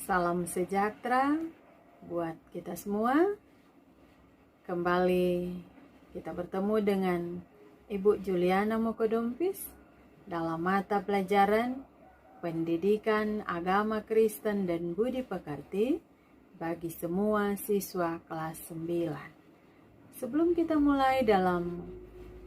Salam sejahtera buat kita semua. Kembali kita bertemu dengan Ibu Juliana Mokodompis dalam mata pelajaran Pendidikan Agama Kristen dan Budi Pekerti bagi semua siswa kelas 9. Sebelum kita mulai dalam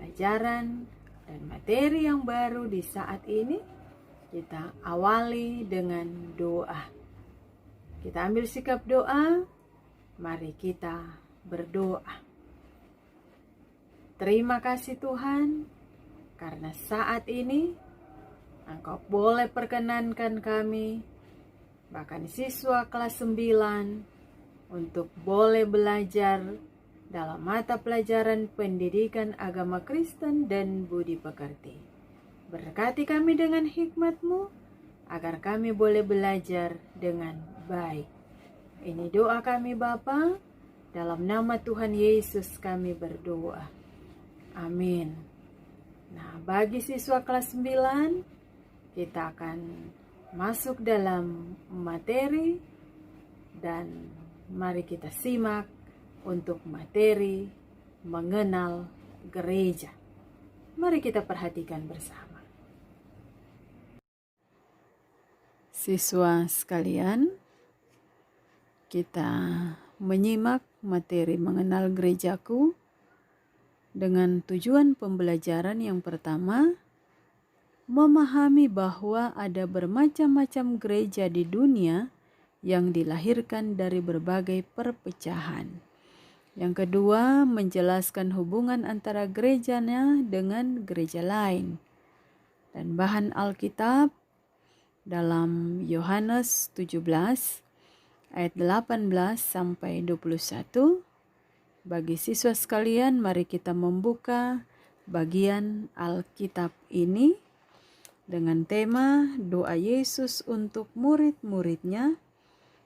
pelajaran dan materi yang baru di saat ini, kita awali dengan doa. Kita ambil sikap doa, mari kita berdoa. Terima kasih Tuhan, karena saat ini Engkau boleh perkenankan kami, bahkan siswa kelas 9, untuk boleh belajar dalam mata pelajaran Pendidikan Agama Kristen dan Budi Pekerti. Berkati kami dengan hikmat-Mu, agar kami boleh belajar dengan baik. Ini doa kami Bapa, dalam nama Tuhan Yesus kami berdoa. Amin. Nah, bagi siswa kelas 9, kita akan masuk dalam materi dan mari kita simak untuk materi mengenal gereja. Mari kita perhatikan bersama. Siswa sekalian, kita menyimak materi mengenal gerejaku dengan tujuan pembelajaran yang pertama, memahami bahwa ada bermacam-macam gereja di dunia yang dilahirkan dari berbagai perpecahan. Yang kedua, menjelaskan hubungan antara gerejanya dengan gereja lain. Dan bahan Alkitab dalam Yohanes 17 ayat 18 sampai 21. Bagi siswa sekalian, mari kita membuka bagian Alkitab ini dengan tema doa Yesus untuk murid-muridnya.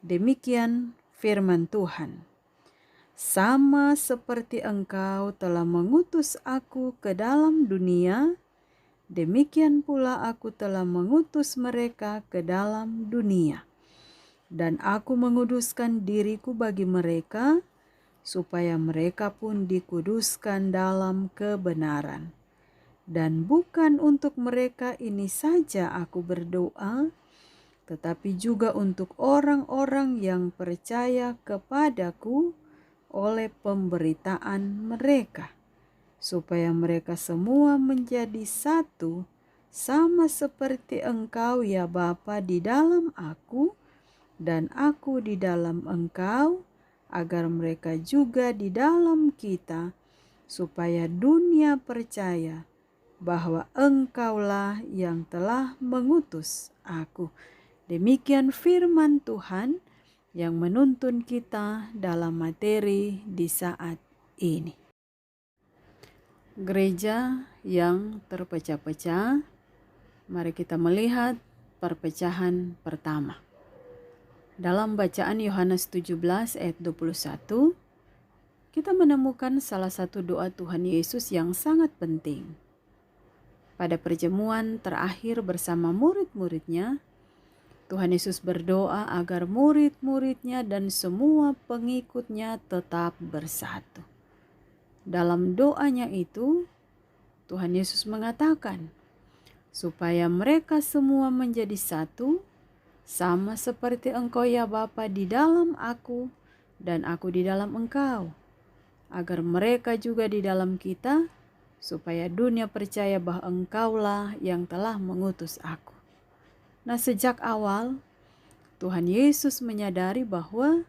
Demikian firman Tuhan. Sama seperti Engkau telah mengutus aku ke dalam dunia, demikian pula aku telah mengutus mereka ke dalam dunia. Dan aku menguduskan diriku bagi mereka, supaya mereka pun dikuduskan dalam kebenaran. Dan bukan untuk mereka ini saja aku berdoa, tetapi juga untuk orang-orang yang percaya kepadaku oleh pemberitaan mereka, supaya mereka semua menjadi satu, sama seperti Engkau ya Bapa di dalam aku, dan aku di dalam Engkau, agar mereka juga di dalam kita, supaya dunia percaya bahwa Engkaulah yang telah mengutus aku. Demikian firman Tuhan yang menuntun kita dalam materi di saat ini. Gereja yang terpecah-pecah. Mari kita melihat perpecahan pertama. Dalam bacaan Yohanes 17 ayat 21, kita menemukan salah satu doa Tuhan Yesus yang sangat penting. Pada perjamuan terakhir bersama murid-muridnya, Tuhan Yesus berdoa agar murid-muridnya dan semua pengikutnya tetap bersatu. Dalam doanya itu, Tuhan Yesus mengatakan, supaya mereka semua menjadi satu, sama seperti Engkau ya Bapa di dalam aku, dan aku di dalam Engkau, agar mereka juga di dalam kita, supaya dunia percaya bahwa Engkaulah yang telah mengutus aku. Nah, sejak awal Tuhan Yesus menyadari bahwa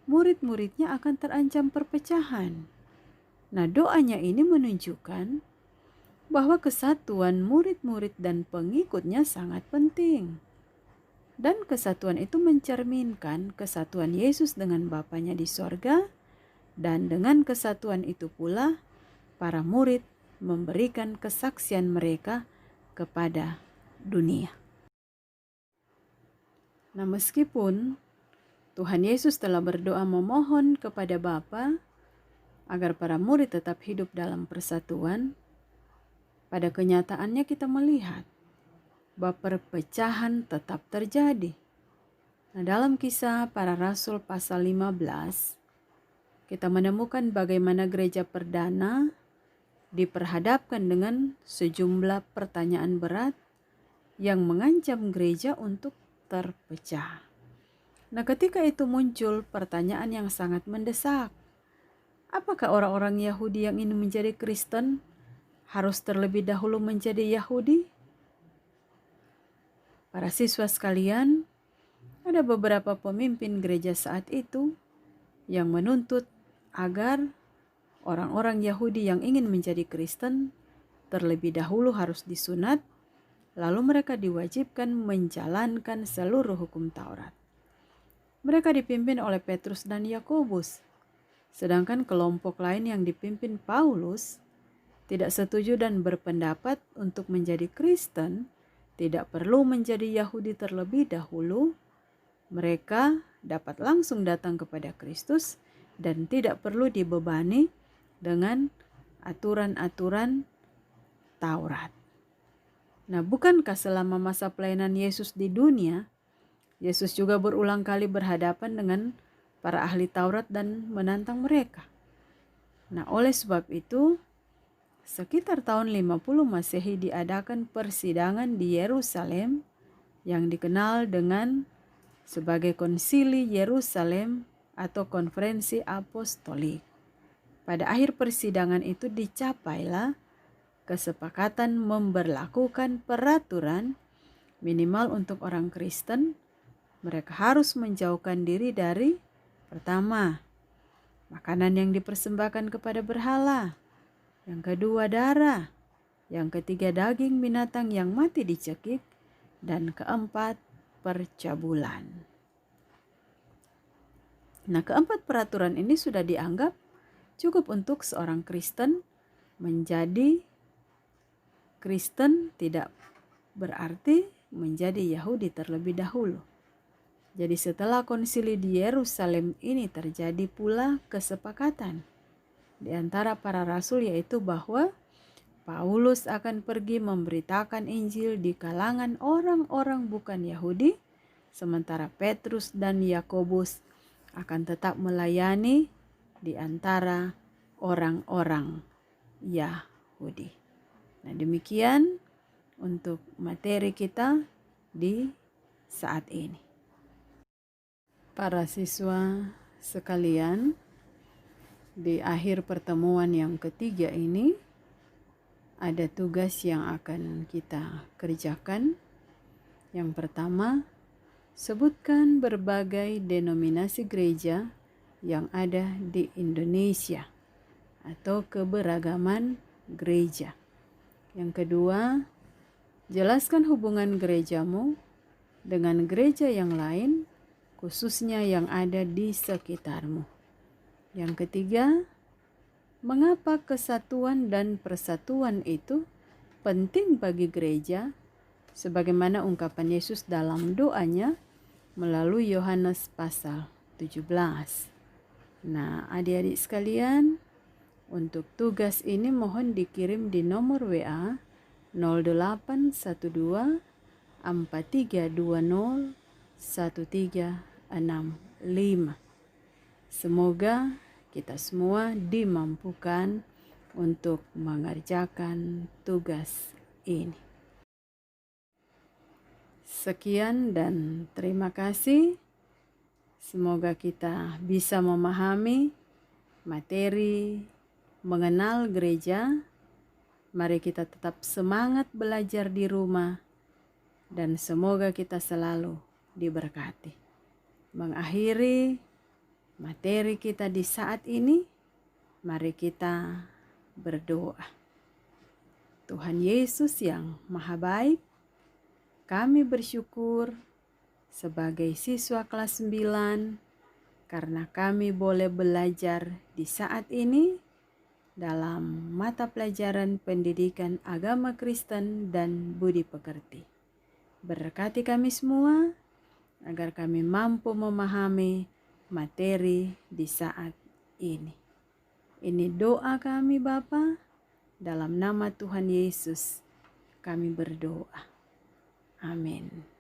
murid-muridnya akan terancam perpecahan. Nah, doanya ini menunjukkan bahwa kesatuan murid-murid dan pengikutnya sangat penting. Dan kesatuan itu mencerminkan kesatuan Yesus dengan Bapanya di sorga, dan dengan kesatuan itu pula para murid memberikan kesaksian mereka kepada dunia. Nah, meskipun Tuhan Yesus telah berdoa memohon kepada Bapa agar para murid tetap hidup dalam persatuan, pada kenyataannya kita melihat bahwa perpecahan tetap terjadi. Nah, dalam Kisah Para Rasul pasal 15, kita menemukan bagaimana gereja perdana diperhadapkan dengan sejumlah pertanyaan berat yang mengancam gereja untuk terpecah. Nah, ketika itu muncul pertanyaan yang sangat mendesak. Apakah orang-orang Yahudi yang ingin menjadi Kristen harus terlebih dahulu menjadi Yahudi? Para siswa sekalian, ada beberapa pemimpin gereja saat itu yang menuntut agar orang-orang Yahudi yang ingin menjadi Kristen terlebih dahulu harus disunat, lalu mereka diwajibkan menjalankan seluruh hukum Taurat. Mereka dipimpin oleh Petrus dan Yakobus, sedangkan kelompok lain yang dipimpin Paulus tidak setuju dan berpendapat untuk menjadi Kristen tidak perlu menjadi Yahudi terlebih dahulu. Mereka dapat langsung datang kepada Kristus dan tidak perlu dibebani dengan aturan-aturan Taurat. Nah, bukankah selama masa pelayanan Yesus di dunia, Yesus juga berulang kali berhadapan dengan para ahli Taurat dan menantang mereka? Nah, oleh sebab itu, sekitar tahun 50 Masehi diadakan persidangan di Yerusalem yang dikenal dengan sebagai Konsili Yerusalem atau Konferensi Apostolik. Pada akhir persidangan itu dicapailah kesepakatan memberlakukan peraturan minimal untuk orang Kristen. Mereka harus menjauhkan diri dari, pertama, makanan yang dipersembahkan kepada berhala, yang kedua darah, yang ketiga daging binatang yang mati dicekik, dan keempat percabulan. Nah, keempat peraturan ini sudah dianggap cukup untuk seorang Kristen menjadi Kristen, tidak berarti menjadi Yahudi terlebih dahulu. Jadi setelah konsili di Yerusalem ini terjadi pula kesepakatan di antara para rasul, yaitu bahwa Paulus akan pergi memberitakan Injil di kalangan orang-orang bukan Yahudi, sementara Petrus dan Yakobus akan tetap melayani di antara orang-orang Yahudi. Nah, demikian untuk materi kita di saat ini. Para siswa sekalian, di akhir pertemuan yang ketiga ini, ada tugas yang akan kita kerjakan. Yang pertama, sebutkan berbagai denominasi gereja yang ada di Indonesia atau keberagaman gereja. Yang kedua, jelaskan hubungan gerejamu dengan gereja yang lain, khususnya yang ada di sekitarmu. Yang ketiga, mengapa kesatuan dan persatuan itu penting bagi gereja, sebagaimana ungkapan Yesus dalam doanya melalui Yohanes pasal 17. Nah, adik-adik sekalian, untuk tugas ini mohon dikirim di nomor WA 0812 4320 1365. Semoga kita semua dimampukan untuk mengerjakan tugas ini. Sekian dan terima kasih. Semoga kita bisa memahami materi mengenal gereja. Mari kita tetap semangat belajar di rumah dan semoga kita selalu diberkati. Mengakhiri materi kita di saat ini, mari kita berdoa. Tuhan Yesus yang Maha Baik, kami bersyukur sebagai siswa kelas 9 karena kami boleh belajar di saat ini dalam mata pelajaran pendidikan agama Kristen dan budi pekerti. Berkati kami semua agar kami mampu memahami materi di saat ini. Ini doa kami Bapa, dalam nama Tuhan Yesus kami berdoa. Amin.